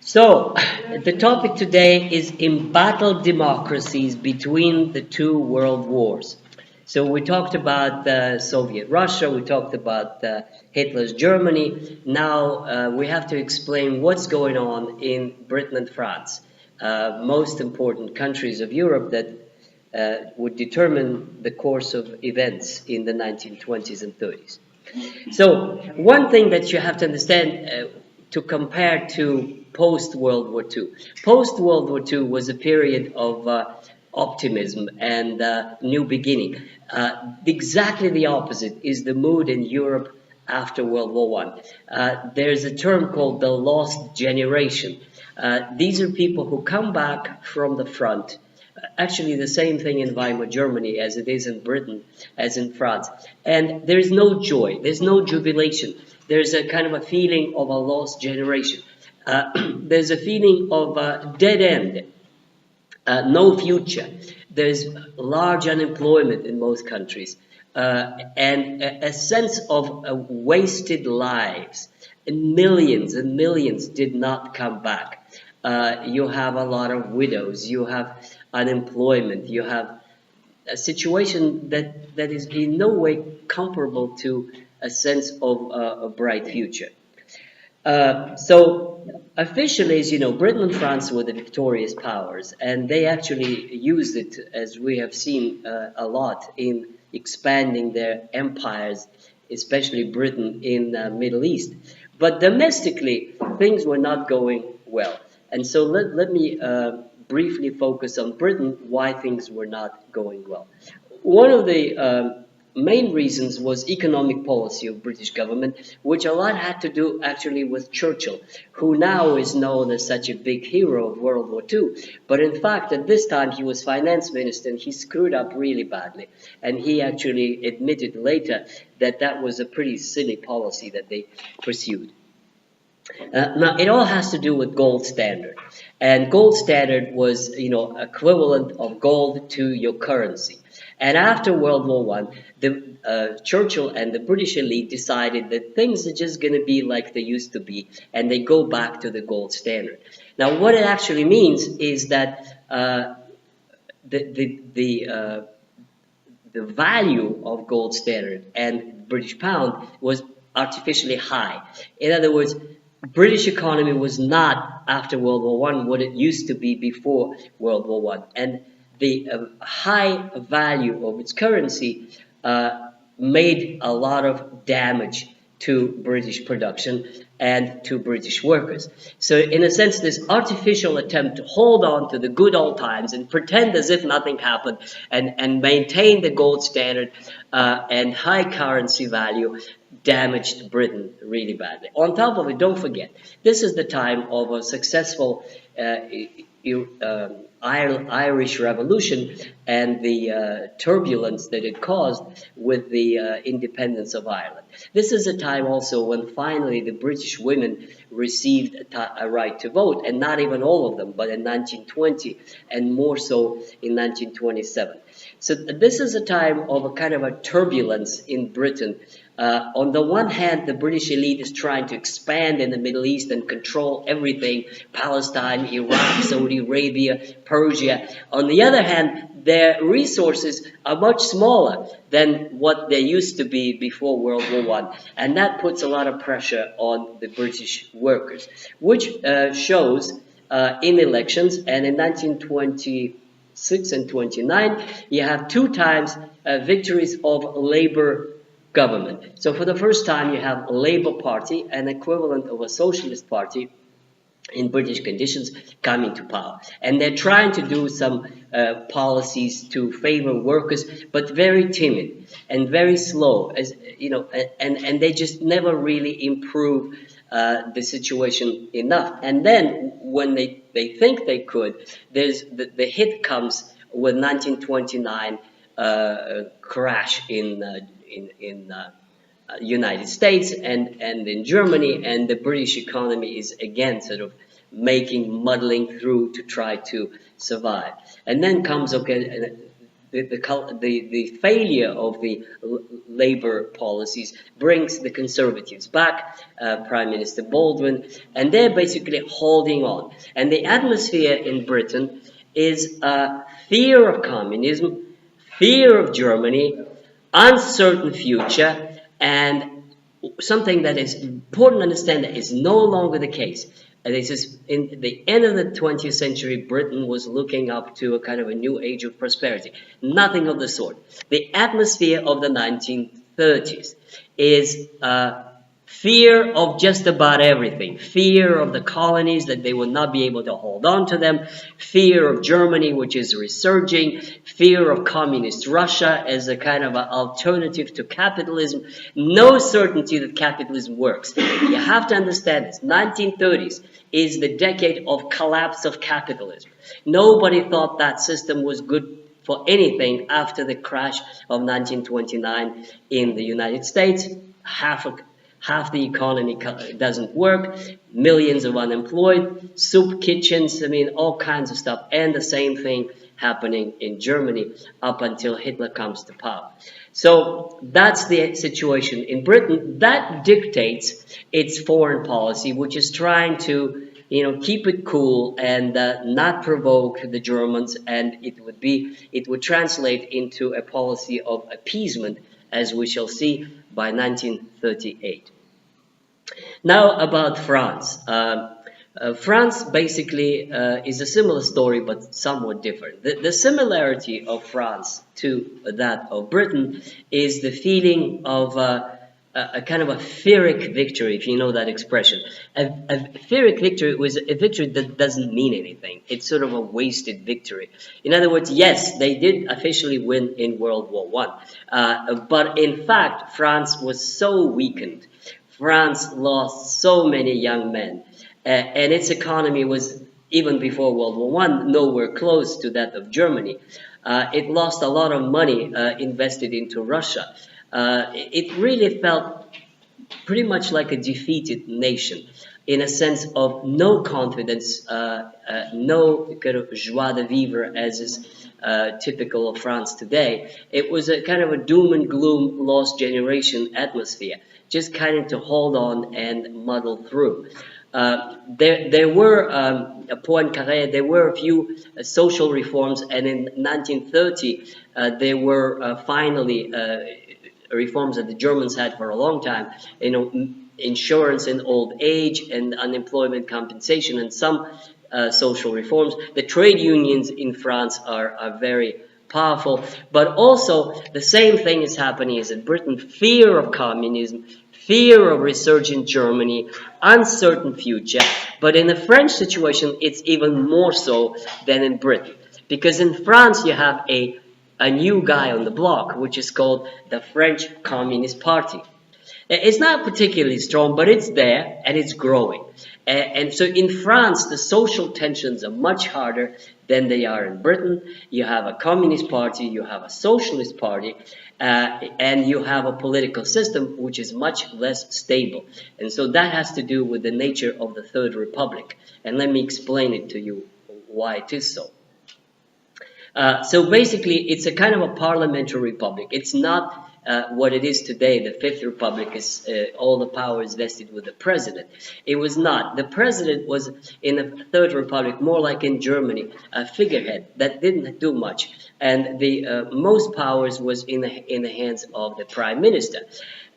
So, the topic today is embattled democracies between the two world wars. So, we talked about Soviet Russia, we talked about Hitler's Germany. Now, we have to explain what's going on in Britain and France, most important countries of Europe that would determine the course of events in the 1920s and 30s. So one thing that you have to understand to compare to post-World War II. Post-World War II was a period of optimism and new beginning. Exactly the opposite is the mood in Europe after World War One. There's a term called the lost generation. These are people who come back from the front. Actually, the same thing in Weimar Germany as it is in Britain, as in France. And there's no joy, there's no jubilation. There's a kind of a feeling of a lost generation. There's a feeling of a dead end, no future. There's large unemployment in most countries, and a sense of wasted lives. And millions did not come back. You have a lot of widows, you have unemployment, you have a situation that is in no way comparable to a sense of a bright future. So officially, as you know, Britain and France were the victorious powers, and they actually used it, as we have seen a lot, in expanding their empires, especially Britain in the Middle East. But domestically, things were not going well. And so let me briefly focus on Britain, why things were not going well. One of the main reasons was economic policy of British government, which a lot had to do actually with Churchill, who now is known as such a big hero of World War II. But in fact, at this time, he was finance minister and he screwed up really badly. And he actually admitted later that that was a pretty silly policy that they pursued. Now, it all has to do with gold standard. And gold standard was, equivalent of gold to your currency. And after World War One, Churchill and the British elite decided that things are just going to be like they used to be, and they go back to the gold standard. Now, what it actually means is that the value of gold standard and British pound was artificially high. In other words, British economy was not, after World War One, what it used to be before World War One, and the high value of its currency made a lot of damage to British production and to British workers. So in a sense, this artificial attempt to hold on to the good old times and pretend as if nothing happened and maintain the gold standard and high currency value damaged Britain really badly. On top of it, don't forget, this is the time of a successful Irish Revolution and the turbulence that it caused with the independence of Ireland. This is a time also when finally the British women received a right to vote, and not even all of them, but in 1920 and more so in 1927. So this is a time of a kind of a turbulence in Britain. On the one hand, the British elite is trying to expand in the Middle East and control everything, Palestine, Iraq, Saudi Arabia, Persia. On the other hand, their resources are much smaller than what they used to be before World War One, and that puts a lot of pressure on the British workers, which shows in elections. And in 1926 and 29, you have two times victories of Labour government. So for the first time, you have a Labour Party, an equivalent of a Socialist Party in British conditions, coming to power. And they're trying to do some policies to favor workers, but very timid and very slow, as you know, and they just never really improve the situation enough. And then when they think they could, there's the hit comes with 1929 crash in United States and in Germany, and the British economy is again sort of muddling through to try to survive. And then comes the failure of the labor policies brings the conservatives back, Prime Minister Baldwin, and they're basically holding on. And the atmosphere in Britain is fear of communism, fear of Germany, uncertain future, and something that is important to understand that is no longer the case. And this is in the end of the 20th century, Britain was looking up to a kind of a new age of prosperity. Nothing of the sort. The atmosphere of the 1930s is fear of just about everything. Fear of the colonies, that they will not be able to hold on to them. Fear of Germany, which is resurging. Fear of communist Russia as a kind of an alternative to capitalism. No certainty that capitalism works. You have to understand this. 1930s is the decade of collapse of capitalism. Nobody thought that system was good for anything after the crash of 1929 in the United States. Half the economy doesn't work, millions of unemployed, soup kitchens, I mean, all kinds of stuff. And the same thing happening in Germany up until Hitler comes to power. So that's the situation in Britain. That dictates its foreign policy, which is trying to, keep it cool and not provoke the Germans. And it would translate into a policy of appeasement, as we shall see by 1938. Now about France. France basically is a similar story, but somewhat different. The similarity of France to that of Britain is the feeling of a kind of a Pyrrhic victory, if you know that expression. A Pyrrhic victory was a victory that doesn't mean anything. It's sort of a wasted victory. In other words, yes, they did officially win in World War I, but in fact, France was so weakened. France lost so many young men, and its economy was, even before World War I, nowhere close to that of Germany. It lost a lot of money invested into Russia. It really felt pretty much like a defeated nation, in a sense of no confidence, no kind of joie de vivre, as is typical of France today. It was a kind of a doom and gloom, lost generation atmosphere, just kind of to hold on and muddle through. There were Poincaré, there were a few social reforms, and in 1930 there were finally reforms that the Germans had for a long time, insurance in old age and unemployment compensation, and some social reforms. The trade unions in France are very powerful, but also the same thing is happening as in Britain. Fear of communism, fear of resurgent Germany, uncertain future. But in the French situation, it's even more so than in Britain, because in France you have a new guy on the block, which is called the French Communist Party. It's not particularly strong, but it's there and it's growing. And so in France, the social tensions are much harder than they are in Britain. You have a communist party, you have a socialist party, and you have a political system which is much less stable. And so that has to do with the nature of the Third Republic. And let me explain it to you why it is so. So basically, it's a kind of a parliamentary republic. It's not what it is today. The Fifth Republic is all the power is vested with the president. It was not. The president was in the Third Republic more like in Germany, a figurehead that didn't do much, and the most powers was in the hands of the prime minister,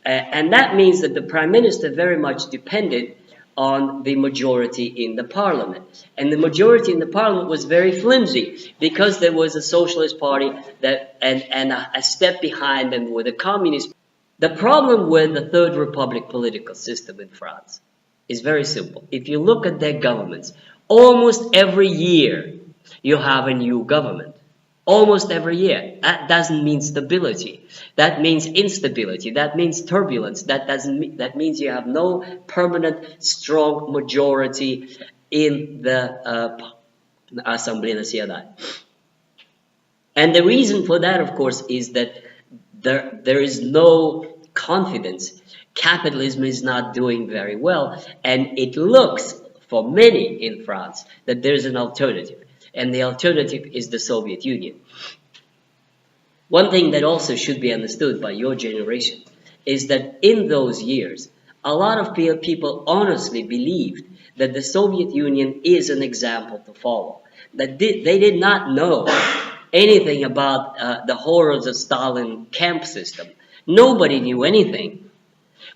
and that means that the prime minister very much depended on the majority in the parliament. And the majority in the parliament was very flimsy, because there was a socialist party that and a step behind them were the communists. The problem with the Third Republic political system in France is very simple. If you look at their governments, almost every year you have a new government. Almost every year. That doesn't mean stability. That means instability. That means turbulence. That means you have no permanent, strong majority in the Assemblée Nationale. And the reason for that, of course, is that there is no confidence. Capitalism is not doing very well, and it looks for many in France that there's an alternative. And the alternative is the Soviet Union. One thing that also should be understood by your generation is that in those years, a lot of people honestly believed that the Soviet Union is an example to follow. That they did not know anything about the horrors of Stalin camp system. Nobody knew anything.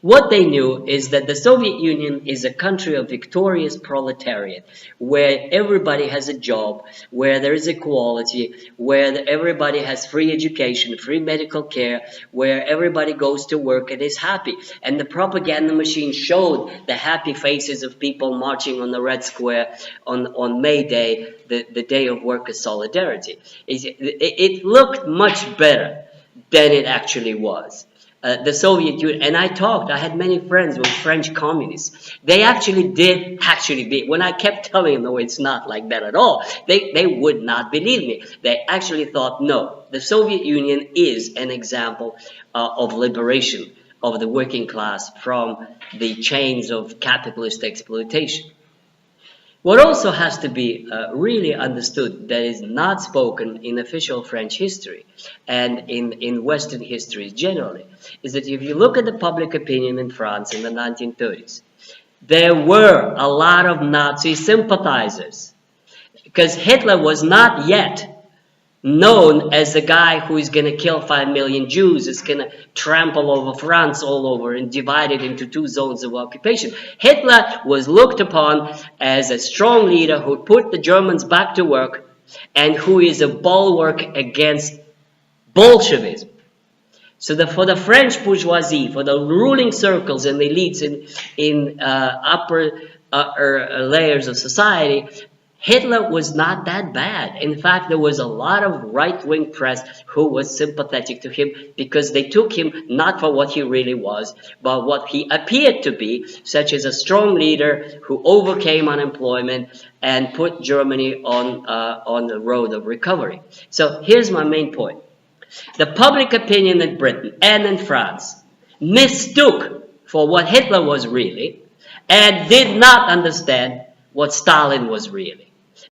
What they knew is that the Soviet Union is a country of victorious proletariat, where everybody has a job, where there is equality, where everybody has free education, free medical care, where everybody goes to work and is happy. And the propaganda machine showed the happy faces of people marching on the Red Square on May Day, the day of workers' solidarity. It looked much better than it actually was. The Soviet Union, and I had many friends with French communists. They actually be, when I kept telling them, no, it's not like that at all, they would not believe me. They actually thought, no, the Soviet Union is an example of liberation of the working class from the chains of capitalist exploitation. What also has to be really understood that is not spoken in official French history and in Western histories generally is that if you look at the public opinion in France in the 1930s, there were a lot of Nazi sympathizers because Hitler was not yet known as the guy who is going to kill 5 million Jews, is going to trample over France all over and divide it into 2 zones of occupation. Hitler was looked upon as a strong leader who put the Germans back to work and who is a bulwark against Bolshevism. So for the French bourgeoisie, for the ruling circles and the elites in upper layers of society, Hitler was not that bad. In fact, there was a lot of right-wing press who was sympathetic to him because they took him not for what he really was, but what he appeared to be, such as a strong leader who overcame unemployment and put Germany on the road of recovery. So here's my main point. The public opinion in Britain and in France mistook for what Hitler was really and did not understand what Stalin was really.